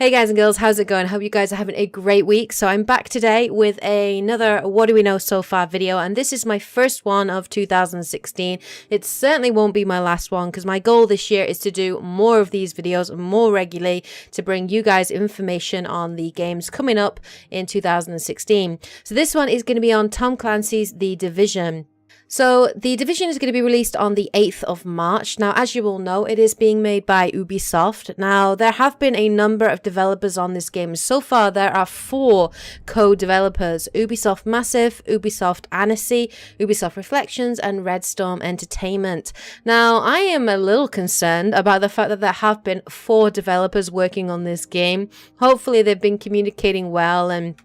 Hey guys and girls, how's it going? Hope you guys are having a great week. So I'm back today with another What Do We Know So Far video, and this is my first one of 2016. It certainly won't be my last one because my goal this year is to do more of these videos more regularly to bring you guys information on the games coming up in 2016. So this one is going to be on Tom Clancy's The Division. So The Division is going to be released on the 8th of March. Now, as you all know, it is being made by Ubisoft. Now, there have been a number of developers on this game. So far, there are 4 co-developers: Ubisoft Massive, Ubisoft Annecy, Ubisoft Reflections, and Red Storm Entertainment. Now, I am a little concerned about the fact that there have been 4 developers working on this game. Hopefully, they've been communicating well and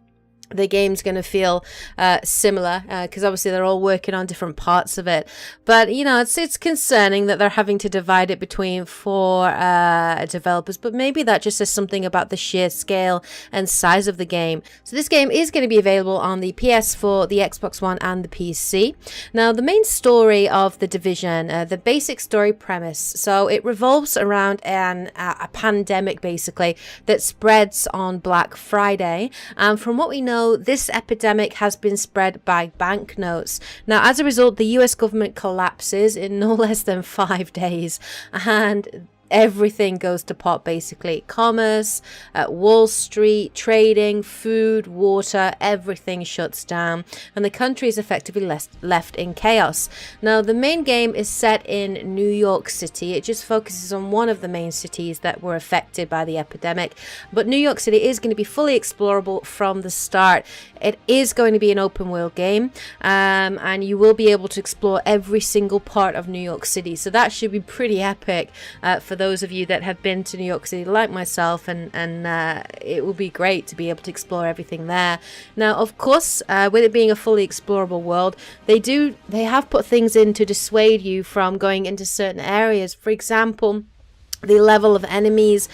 the game's going to feel similar because obviously they're all working on different parts of it. But you know, it's concerning that they're having to divide it between 4 developers, but maybe that just says something about the sheer scale and size of the game. So this game is going to be available on the PS4, the Xbox One, and the PC. Now, the main story of The Division, the basic story premise, so it revolves around a pandemic basically that spreads on Black Friday, and from what we know, this epidemic has been spread by banknotes. Now, as a result, the US government collapses in no less than 5 days, and everything goes to pot basically. Commerce, Wall Street, trading, food, water, everything shuts down and the country is effectively left in chaos. Now, the main game is set in New York City. It just focuses on one of the main cities that were affected by the epidemic, but New York City is going to be fully explorable from the start. It is going to be an open world game, and you will be able to explore every single part of New York City, so that should be pretty epic for those of you that have been to New York City like myself, and it will be great to be able to explore everything there. Now, of course, with it being a fully explorable world, they have put things in to dissuade you from going into certain areas. For example, the level of enemies,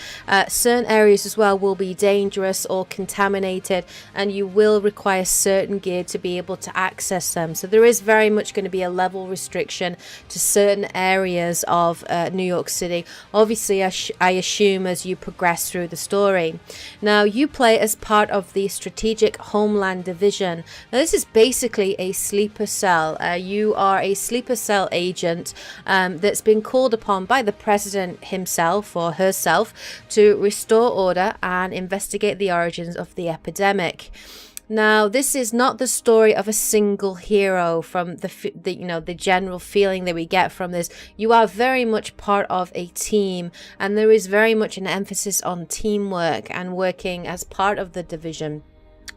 certain areas as well will be dangerous or contaminated, and you will require certain gear to be able to access them. So there is very much going to be a level restriction to certain areas of New York City. Obviously, I assume as you progress through the story. Now, you play as part of the Strategic Homeland Division. Now, this is basically a sleeper cell. You are a sleeper cell agent that's been called upon by the president himself or herself to restore order and investigate the origins of the epidemic. Now, this is not the story of a single hero from the general feeling that we get from this. You are very much part of a team, and there is very much an emphasis on teamwork and working as part of the division.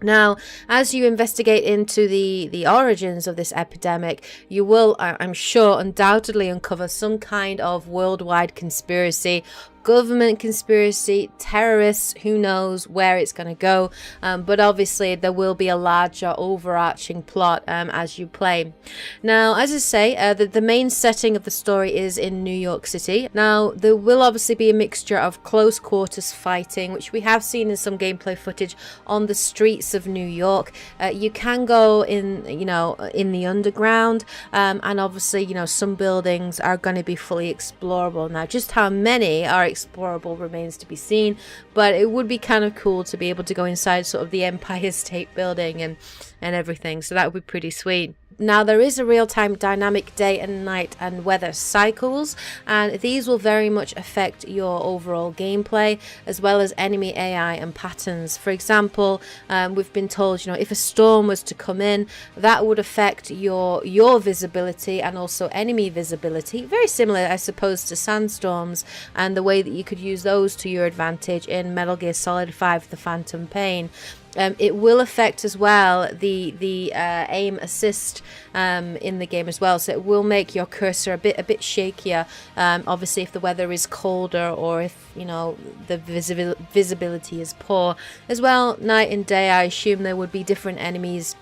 Now, as you investigate into the origins of this epidemic, you will, I'm sure, undoubtedly uncover some kind of worldwide conspiracy, government conspiracy, terrorists, who knows where it's going to go, but obviously there will be a larger overarching plot as you play. Now, as I say, the main setting of the story is in New York City. Now, there will obviously be a mixture of close quarters fighting, which we have seen in some gameplay footage on the streets of New York. You can go in the underground, and obviously, some buildings are going to be fully explorable. Now, just how many are explorable remains to be seen, but it would be kind of cool to be able to go inside sort of the Empire State Building and everything, so that would be pretty sweet. Now, there is a real-time dynamic day and night and weather cycles, and these will very much affect your overall gameplay as well as enemy AI and patterns. For example, we've been told, if a storm was to come in, that would affect your visibility and also enemy visibility. Very similar, I suppose, to sandstorms and the way that you could use those to your advantage in Metal Gear Solid 5: The Phantom Pain. It will affect as well the aim assist in the game as well, so it will make your cursor a bit shakier. Obviously, if the weather is colder or if the visibility is poor as well. Night and day, I assume there would be different enemies,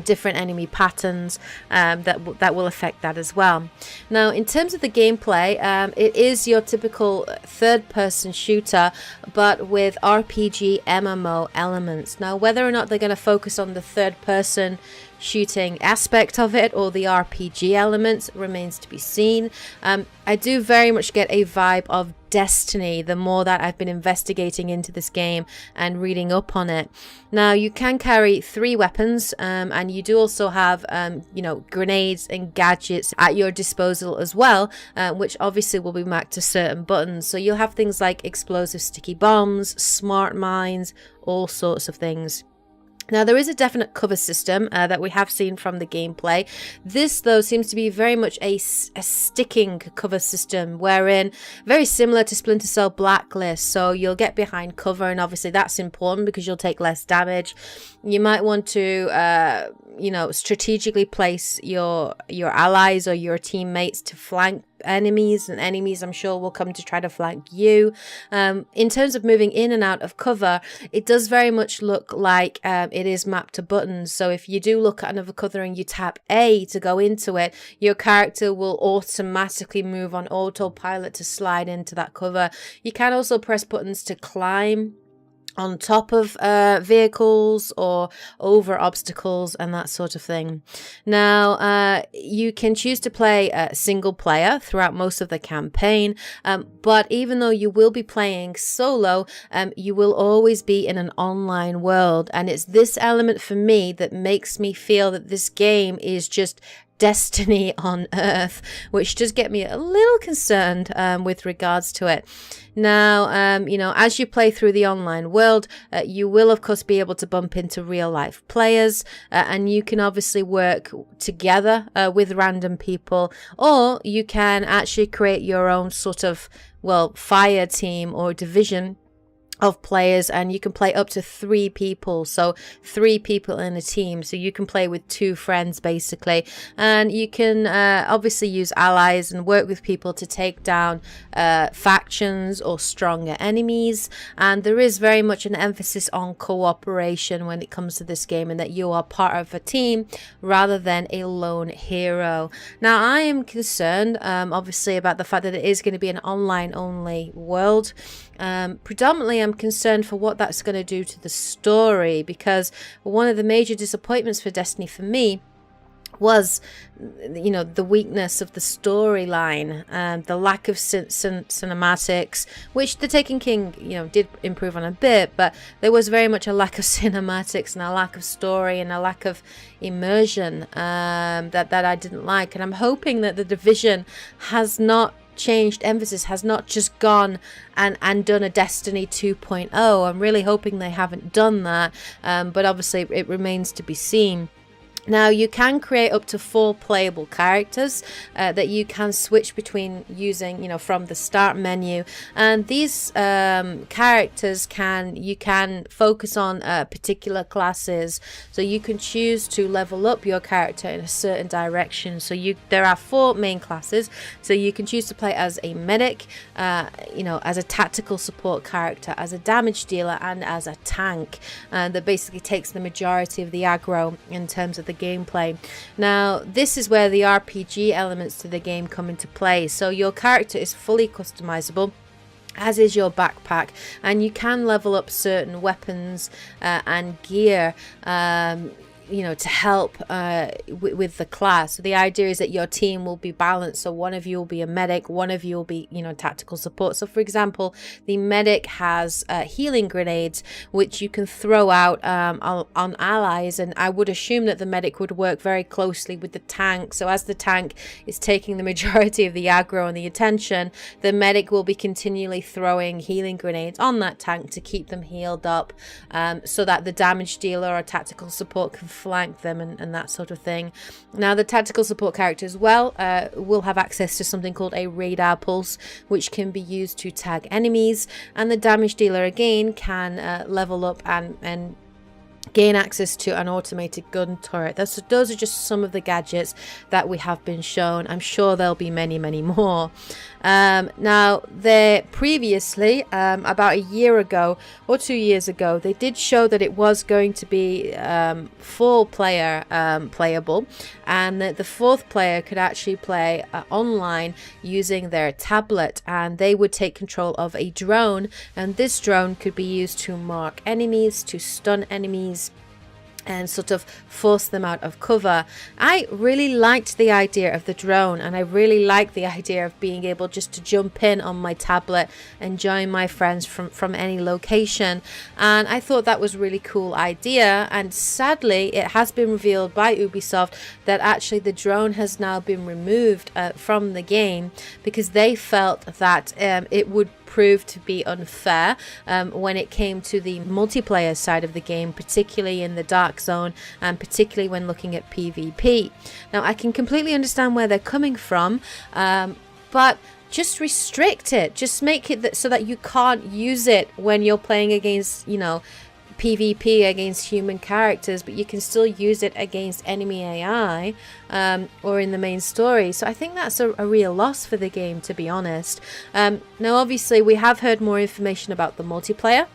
different enemy patterns that will affect that as well. Now, in terms of the gameplay, it is your typical third-person shooter, but with RPG MMO elements. Now, whether or not they're going to focus on the third-person shooting aspect of it or the RPG elements remains to be seen. I do very much get a vibe of Destiny the more that I've been investigating into this game and reading up on it. Now, you can carry 3 weapons, and you do also have grenades and gadgets at your disposal as well, which obviously will be marked to certain buttons. So you'll have things like explosive sticky bombs, smart mines, all sorts of things. Now, there is a definite cover system that we have seen from the gameplay. This, though, seems to be very much a sticking cover system, wherein very similar to Splinter Cell Blacklist. So you'll get behind cover, and obviously that's important because you'll take less damage. You might want to, strategically place your allies or your teammates to flank enemies, and enemies I'm sure will come to try to flank you. In terms of moving in and out of cover, it does very much look like it is mapped to buttons. So if you do look at another cover and you tap A to go into it, your character will automatically move on autopilot to slide into that cover. You can also press buttons to climb on top of vehicles or over obstacles and that sort of thing. Now, you can choose to play single player throughout most of the campaign, but even though you will be playing solo, you will always be in an online world, and it's this element for me that makes me feel that this game is just Destiny on Earth, which does get me a little concerned with regards to it. Now, as you play through the online world, you will, of course, be able to bump into real-life players, and you can obviously work together with random people, or you can actually create your own sort of, fire team or division of players, and you can play up to 3 people, so 3 people in a team, so you can play with 2 friends basically, and you can obviously use allies and work with people to take down factions or stronger enemies. And there is very much an emphasis on cooperation when it comes to this game, and that you are part of a team rather than a lone hero. Now, I am concerned obviously about the fact that it is going to be an online only world. Predominantly I'm concerned for what that's going to do to the story, because one of the major disappointments for Destiny for me was the weakness of the storyline, the lack of cinematics, which The Taken King did improve on a bit, but there was very much a lack of cinematics and a lack of story and a lack of immersion that I didn't like. And I'm hoping that The Division has not changed emphasis, has not just gone and done a Destiny 2.0. I'm really hoping they haven't done that, but obviously it remains to be seen. Now, you can create up to 4 playable characters that you can switch between using, from the start menu. And these characters you can focus on particular classes. So you can choose to level up your character in a certain direction. So there are 4 main classes. So you can choose to play as a medic, as a tactical support character, as a damage dealer, and as a tank. That basically takes the majority of the aggro in terms of the gameplay. Now, this is where the RPG elements to the game come into play. So your character is fully customizable, as is your backpack, and you can level up certain weapons and gear to help with the class. So the idea is that your team will be balanced. So one of you will be a medic, one of you will be tactical support. So for example, the medic has healing grenades, which you can throw out on allies, and I would assume that the medic would work very closely with the tank. So as the tank is taking the majority of the aggro and the attention, the medic will be continually throwing healing grenades on that tank to keep them healed up, so that the damage dealer or tactical support can flank them and that sort of thing. Now, the tactical support character as well will have access to something called a radar pulse, which can be used to tag enemies, and the damage dealer again can level up and gain access to an automated gun turret. Those are just some of the gadgets that we have been shown. I'm sure there'll be many more. Now, previously, about a year ago or 2 years ago, they did show that it was going to be full player playable, and that the 4th player could actually play online using their tablet, and they would take control of a drone, and this drone could be used to mark enemies, to stun enemies, and sort of force them out of cover. I really liked the idea of the drone, and I really liked the idea of being able just to jump in on my tablet and join my friends from any location, and I thought that was a really cool idea. And sadly, it has been revealed by Ubisoft that actually the drone has now been removed from the game because they felt that it would prove to be unfair when it came to the multiplayer side of the game, particularly in the dark zone, and particularly when looking at PvP. Now, I can completely understand where they're coming from, but just restrict it. Just make it so that you can't use it when you're playing against, you know, PvP against human characters, but you can still use it against enemy AI or in the main story. So I think that's a real loss for the game, to be honest. Now, obviously, we have heard more information about the multiplayer.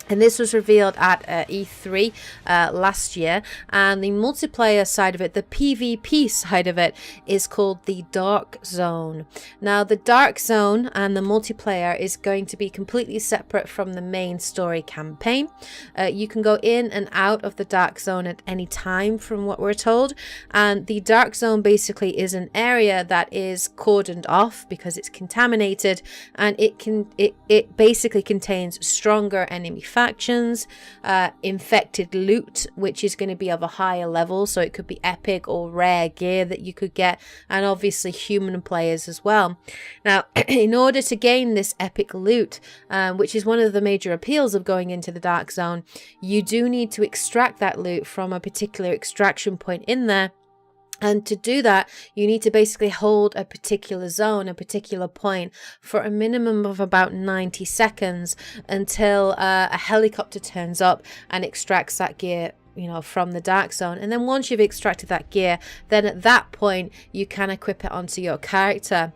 And this was revealed at E3 last year, and the multiplayer side of it, the PvP side of it, is called the Dark Zone. Now, the Dark Zone and the multiplayer is going to be completely separate from the main story campaign. You can go in and out of the Dark Zone at any time, from what we're told, and the Dark Zone basically is an area that is cordoned off because it's contaminated, and it basically contains stronger enemy factions, infected loot, which is going to be of a higher level, so it could be epic or rare gear that you could get, and obviously human players as well. Now, in order to gain this epic loot, which is one of the major appeals of going into the Dark Zone, you do need to extract that loot from a particular extraction point in there. And to do that, you need to basically hold a particular zone, a particular point, for a minimum of about 90 seconds until a helicopter turns up and extracts that gear, you know, from the Dark Zone. And then once you've extracted that gear, then at that point you can equip it onto your character.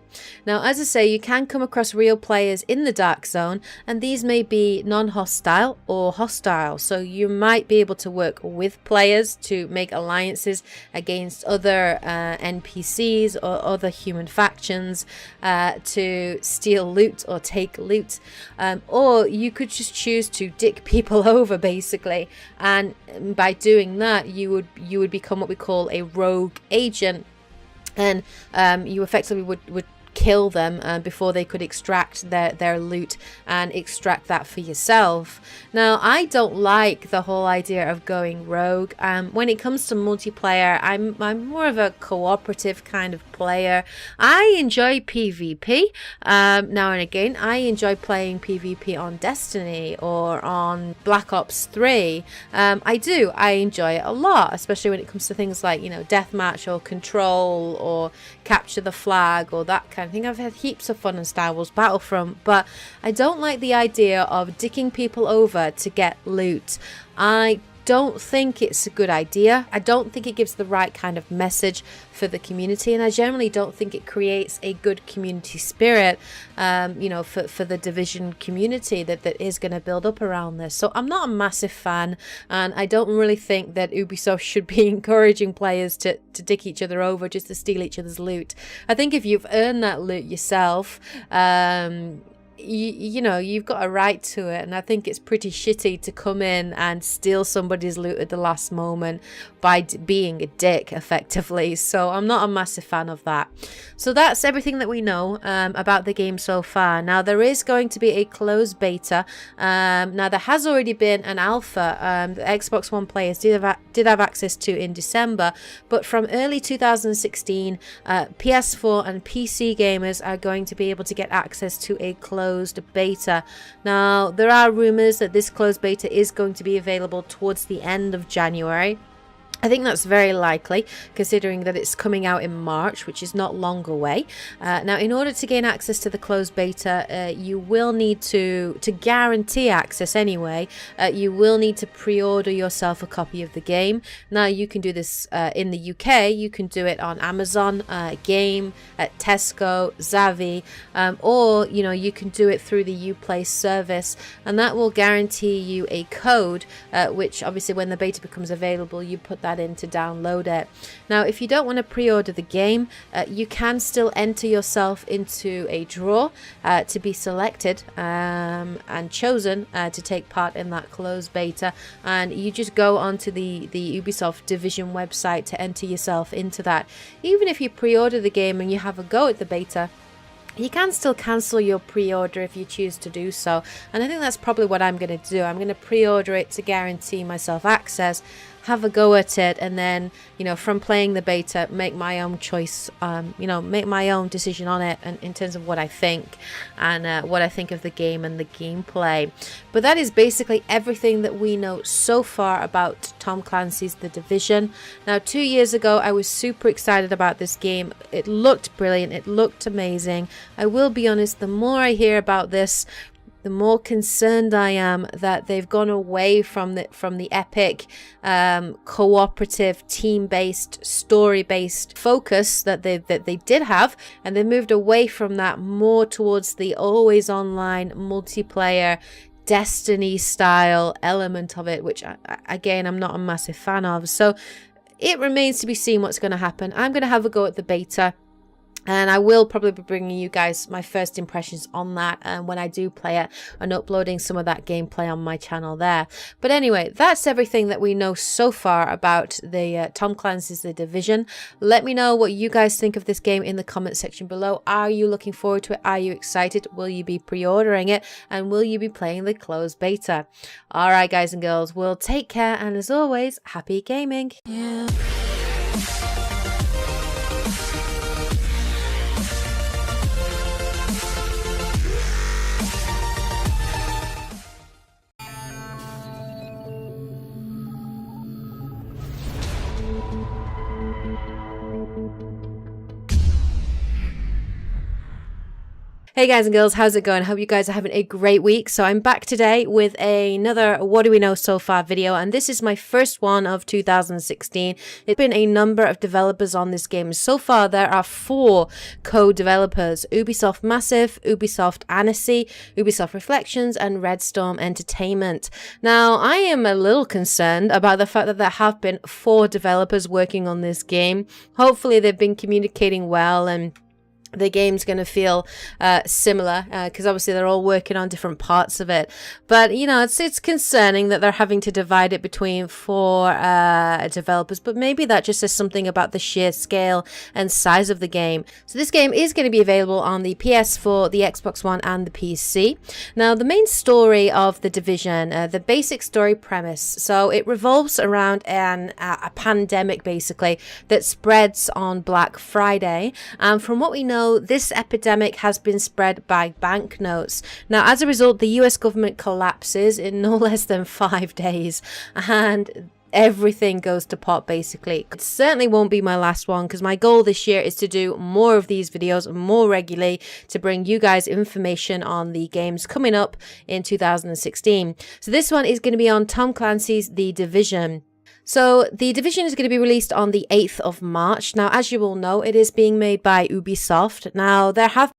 Now, as I say, you can come across real players in the Dark Zone, and these may be non-hostile or hostile, so you might be able to work with players to make alliances against other NPCs or other human factions to steal loot or take loot, or you could just choose to dick people over, basically, and by doing that you would become what we call a rogue agent, and you effectively would kill them before they could extract their loot and extract that for yourself. Now, I don't like the whole idea of going rogue. When it comes to multiplayer, I'm more of a cooperative kind of player. I enjoy PvP now and again. I enjoy playing PvP on Destiny or on Black Ops 3. I enjoy it a lot, especially when it comes to things like, you know, deathmatch or control or capture the flag or that kind of thing. I've had heaps of fun in Star Wars Battlefront, but I don't like the idea of dicking people over to get loot. I don't think it's a good idea. I don't think it gives the right kind of message for the community, and I generally don't think it creates a good community spirit, you know, for the Division community that is going to build up around this. So I'm not a massive fan, and I don't really think that Ubisoft should be encouraging players to dick each other over just to steal each other's loot. I think if you've earned that loot yourself, you know, you've got a right to it, and I think it's pretty shitty to come in and steal somebody's loot at the last moment by being a dick, effectively. So I'm not a massive fan of that. So that's everything that we know about the game so far. Now, there is going to be a closed beta. Now, there has already been an alpha the Xbox One players did have access to in December, but from early 2016, PS4 and PC gamers are going to be able to get access to a closed beta. Now, there are rumors that this closed beta is going to be available towards the end of January. I think that's very likely, considering that it's coming out in March, which is not long away. Now, in order to gain access to the closed beta, you will need to guarantee access anyway, you will need to pre-order yourself a copy of the game. Now, you can do this in the UK, you can do it on Amazon, Game, at Tesco, Zavi, or, you know, you can do it through the Uplay service, and that will guarantee you a code, which obviously when the beta becomes available, you put that that in to download it. Now, if you don't want to pre-order the game, you can still enter yourself into a draw to be selected and chosen to take part in that closed beta, and you just go onto the Ubisoft Division website to enter yourself into that. Even if you pre-order the game and you have a go at the beta, you can still cancel your pre-order if you choose to do so, and I think that's probably what I'm going to do. I'm going to pre-order it to guarantee myself access, have a go at it, and then, you know, from playing the beta, make my own choice, you know, make my own decision on it, and in terms of what I think and what I think of the game and the gameplay. But that is basically everything that we know so far about Tom Clancy's The Division. Now, 2 years ago, I was super excited about this game. It looked brilliant. It looked amazing. I will be honest, the more I hear about this, the more concerned I am that they've gone away from the epic, cooperative, team-based, story-based focus that they did have, and they moved away from that more towards the always online multiplayer Destiny style element of it, which again I'm not a massive fan of. So it remains to be seen what's going to happen. I'm going to have a go at the beta, and I will probably be bringing you guys my first impressions on that when I do play it, and uploading some of that gameplay on my channel there. But anyway, that's everything that we know so far about the Tom Clancy's The Division. Let me know what you guys think of this game in the comment section below. Are you looking forward to it? Are you excited? Will you be pre-ordering it? And will you be playing the closed beta? Alright guys and girls, well, take care, and as always, happy gaming! Yeah. Hey guys and girls, how's it going? I hope you guys are having a great week. So I'm back today with another What Do We Know So Far video, and this is my first one of 2016. It's been a number of developers on this game. So far there are 4 co-developers: Ubisoft Massive, Ubisoft Annecy, Ubisoft Reflections, and Red Storm Entertainment. Now, I am a little concerned about the fact that there have been 4 developers working on this game. Hopefully they've been communicating well, and the game's going to feel similar, because obviously they're all working on different parts of it. But you know, it's concerning that they're having to divide it between 4 developers, but maybe that just says something about the sheer scale and size of the game. So this game is going to be available on the PS4, the Xbox One, and the PC. Now, the main story of The Division, the basic story premise, so it revolves around a pandemic basically that spreads on Black Friday, and from what we know, this epidemic has been spread by banknotes. Now, as a result, the US government collapses in no less than 5 days, and everything goes to pot basically. It certainly won't be my last one, because my goal this year is to do more of these videos more regularly to bring you guys information on the games coming up in 2016. So this one is going to be on Tom Clancy's The Division. So The Division is going to be released on the 8th of March. Now, as you all know, it is being made by Ubisoft. Now, there have